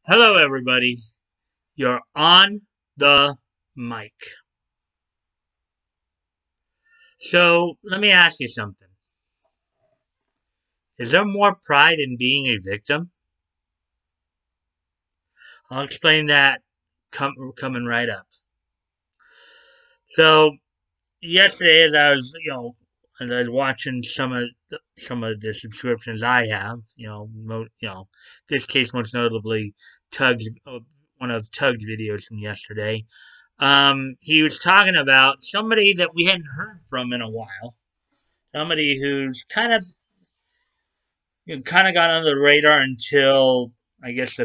Hello, everybody. You're on the mic. So, let me ask you something. Is there more pride in being a victim? I'll explain that coming right up. So, yesterday, as I was, as I was watching some of the subscriptions I have, this case most notably Tug's one of Tug's videos from yesterday. He was talking about somebody that we hadn't heard from in a while. Somebody who's kind of got under the radar until I guess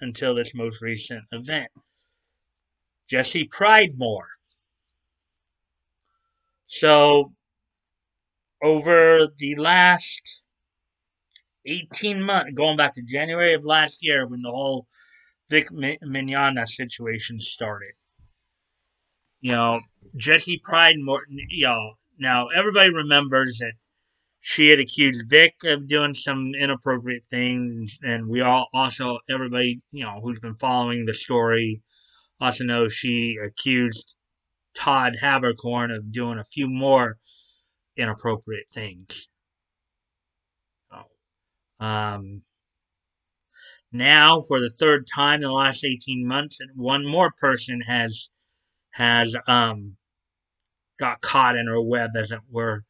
until this most recent event. Jessie Pridemore. So over the last 18 months, going back to January of last year when the whole Vic Mignogna situation started, you know, Jessie Pridemore, now everybody remembers that she had accused Vic of doing some inappropriate things, and we all also everybody who's been following the story also knows she accused Todd Habercorn of doing a few more inappropriate things. Um, Now, for the third time in the last 18 months, one more person has got caught in her web, as it were.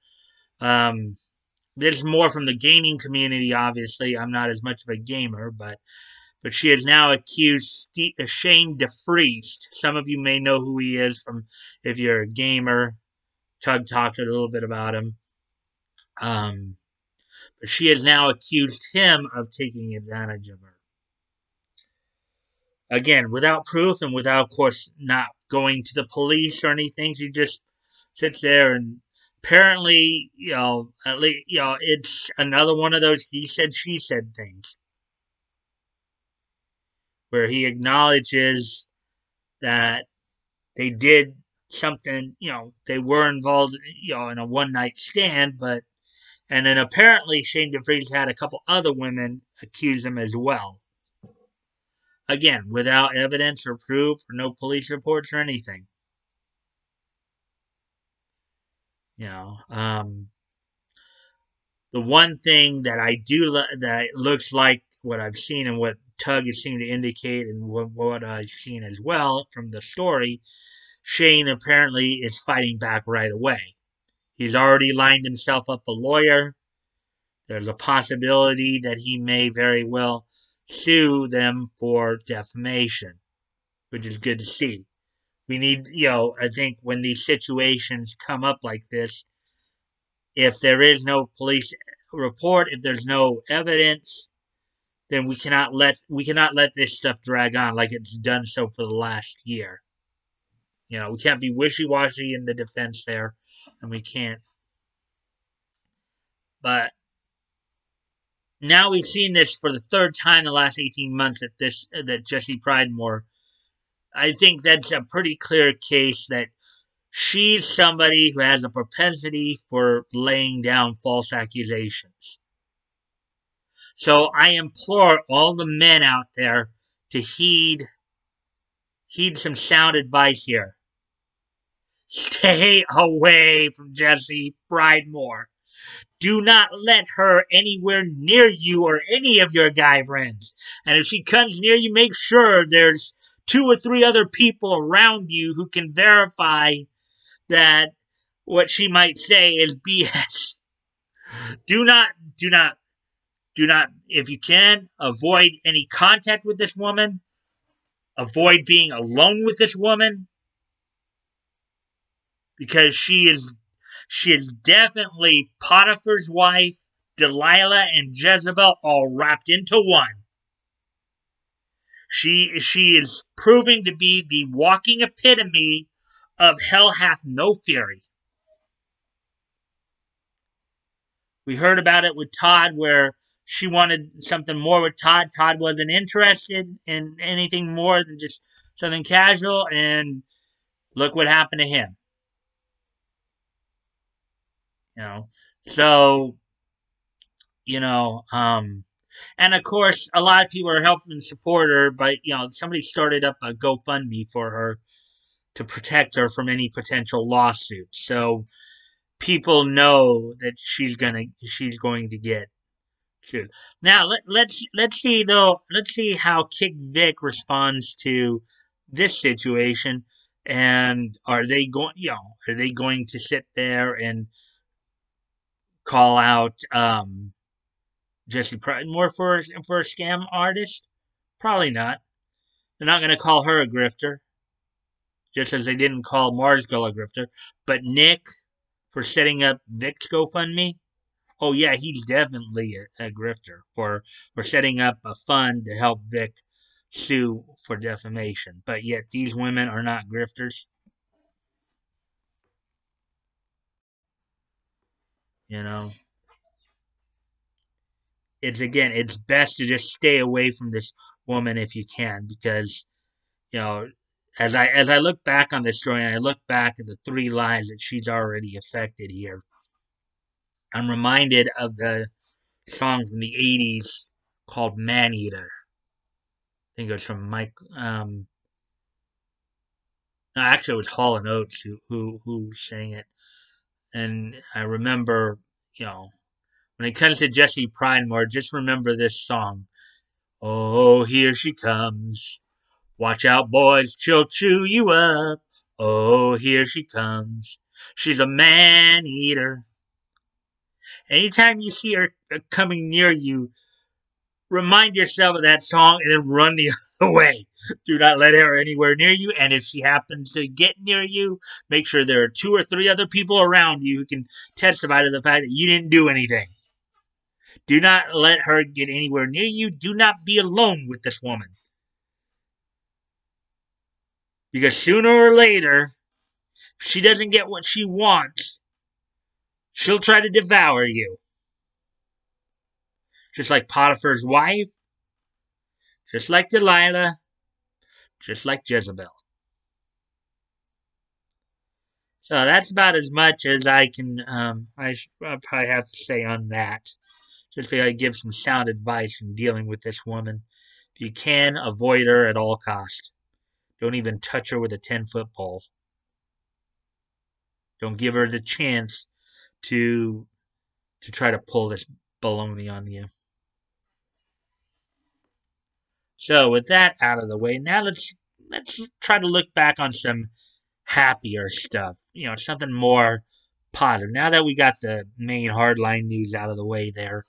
Um, this is more from the gaming community. Obviously, I'm not as much of a gamer, but she has now accused Shane DeFreest. Some of you may know who he is from if you're a gamer. Tug talked a little bit about him. But she has now accused him of taking advantage of her. Again, without proof and without, of course, not going to the police or anything. She just sits there and apparently, at least, it's another one of those he said, she said things where he acknowledges that they did something, they were involved, in a one night stand, and then apparently Shane DeFreeze had a couple other women accuse him as well. Again, without evidence or proof, or no police reports or anything. The one thing that I do that looks like what I've seen and what Tug has seemed to indicate, and what I've seen as well from the story, Shane apparently is fighting back right away. He's already lined himself up a lawyer. There's a possibility that he may very well sue them for defamation, which is good to see. We need, I think when these situations come up like this, if there is no police report, if there's no evidence, then we cannot let this stuff drag on like it's done so for the last year. We can't be wishy-washy in the defense there, and we can't. But now we've seen this for the third time in the last 18 months that Jessie Pridemore. I think that's a pretty clear case that she's somebody who has a propensity for laying down false accusations. So I implore all the men out there to heed some sound advice here. Stay away from Jessie Pridemore. Do not let her anywhere near you or any of your guy friends. And if she comes near you, make sure there's 2 or 3 other people around you who can verify that what she might say is BS. Do not, if you can, avoid any contact with this woman. Avoid being alone with this woman. Because she is definitely Potiphar's wife, Delilah, and Jezebel all wrapped into one. She is proving to be the walking epitome of hell hath no fury. We heard about it with Todd where she wanted something more with Todd. Todd wasn't interested in anything more than just something casual, and look what happened to him. So, And of course, a lot of people are helping and support her, but somebody started up a GoFundMe for her to protect her from any potential lawsuits. So people know that she's going to get sued. Now let's see though. Let's see how Kick Vic responds to this situation, and are they going to sit there and call out Jessie Pridemore for a scam artist? Probably not. They're not going to call her a grifter, just as they didn't call Mars Girl a grifter. But Nick, for setting up Vic's GoFundMe, oh yeah, he's definitely a grifter for setting up a fund to help Vic sue for defamation. But yet these women are not grifters. You know, it's best to just stay away from this woman if you can, because you know, as I look back on this story and I look back at the three lives that she's already affected here, I'm reminded of the song from the '80s called "Man Eater." I think it was from Mike. No, actually, it was Hall and Oates who sang it. And I remember, when it comes to Jessie Pridemore, just remember this song. Oh, here she comes. Watch out, boys, she'll chew you up. Oh, here she comes. She's a man eater. Anytime you see her coming near you, remind yourself of that song and then run the other way. Do not let her anywhere near you. And if she happens to get near you, make sure there are 2 or 3 other people around you who can testify to the fact that you didn't do anything. Do not let her get anywhere near you. Do not be alone with this woman. Because sooner or later, if she doesn't get what she wants, she'll try to devour you. Just like Potiphar's wife, just like Delilah, just like Jezebel. So that's about as much as I can. I'll probably have to say on that. Just feel I give some sound advice in dealing with this woman. If you can, avoid her at all costs. Don't even touch her with a 10-foot pole. Don't give her the chance to try to pull this baloney on you. So with that out of the way, now let's try to look back on some happier stuff. Something more positive. Now that we got the main hardline news out of the way there,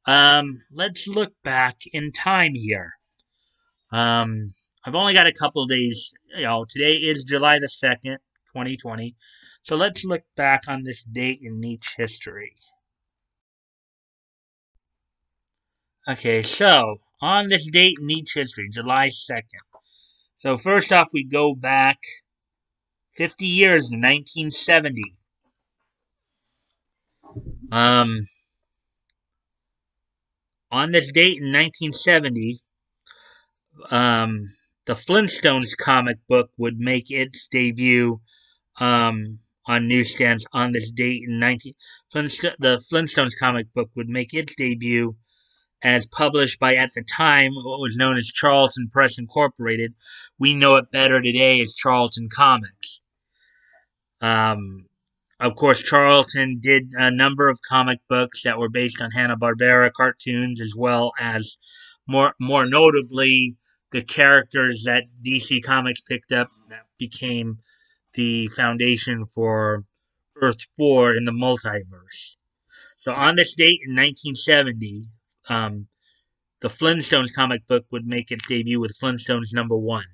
let's look back in time here. I've only got a couple days. Today is July the 2nd, 2020. So let's look back on this date in Nietzsche history. Okay, so on this date in Nietzsche history, July 2nd. So first off, we go back 50 years in 1970. On this date in 1970, the Flintstones comic book would make its debut on newsstands on this date in the Flintstones comic book would make its debut as published by, at the time, what was known as Charlton Press Incorporated. We know it better today as Charlton Comics. Of course, Charlton did a number of comic books that were based on Hanna-Barbera cartoons, as well as more notably the characters that DC Comics picked up that became the foundation for Earth 4 in the multiverse. So on this date in 1970, the Flintstones comic book would make its debut with Flintstones #1.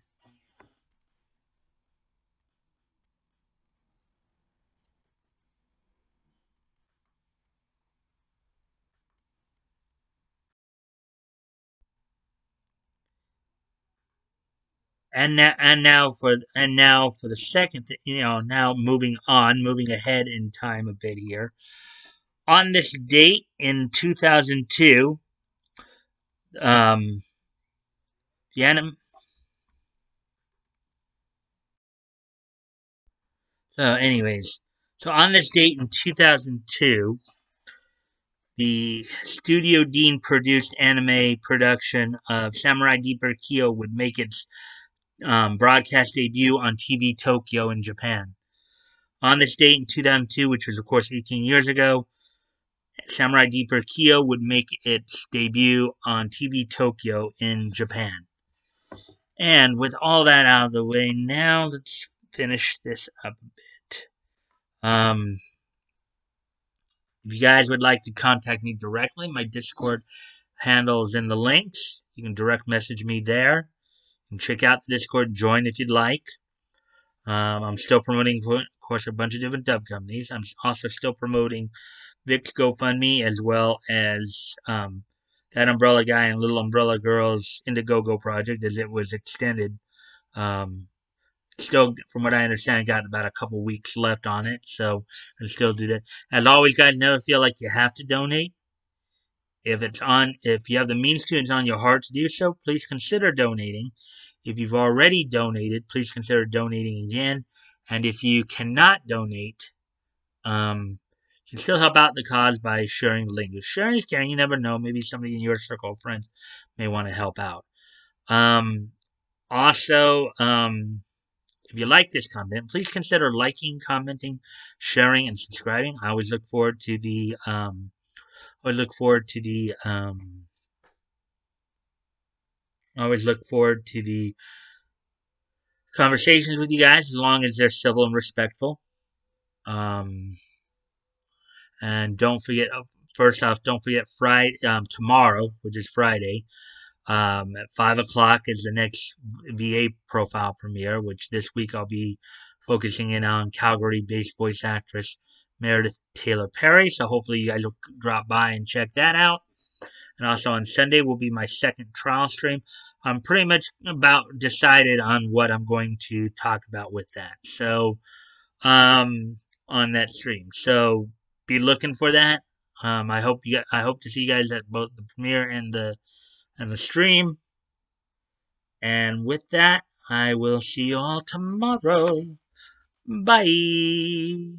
And now for the second, now moving ahead in time a bit here. On this date in 2002, the anim. So, anyways, so on this date in 2002, The Studio Dean produced anime production of Samurai Deeper Kyo would make its broadcast debut on TV Tokyo in Japan. On this date in 2002, which was of course 18 years ago, Samurai Deeper Kyo would make its debut on TV Tokyo in Japan. And with all that out of the way, now let's finish this up a bit. If you guys would like to contact me directly, my Discord handle is in the links. You can direct message me there. You can check out the Discord, join if you'd like. I'm still promoting, of course, a bunch of different dub companies. I'm also still promoting Vic's GoFundMe, as well as that Umbrella Guy and Little Umbrella Girls Indiegogo project, as it was extended. Still, from what I understand, got about a couple weeks left on it, so I still do that. As always, guys, never feel like you have to donate. If you have the means to, it's on your heart to do so, please consider donating. If you've already donated, please consider donating again. And if you cannot donate, you can still help out the cause by sharing the link. If sharing is caring, you never know. Maybe somebody in your circle of friends may want to help out. Also, if you like this content, please consider liking, commenting, sharing, and subscribing. I always look forward to the conversations with you guys, as long as they're civil and respectful. And don't forget, first off, don't forget Friday, tomorrow, which is Friday, at 5 o'clock is the next VA profile premiere, which this week I'll be focusing in on Calgary-based voice actress Meredith Taylor Perry. So hopefully you guys will drop by and check that out. And also on Sunday will be my second trial stream. I'm pretty much about decided on what I'm going to talk about with that. So, on that stream. So be looking for that. I hope to see you guys at both the premiere and the stream. And with that, I will see you all tomorrow. Bye.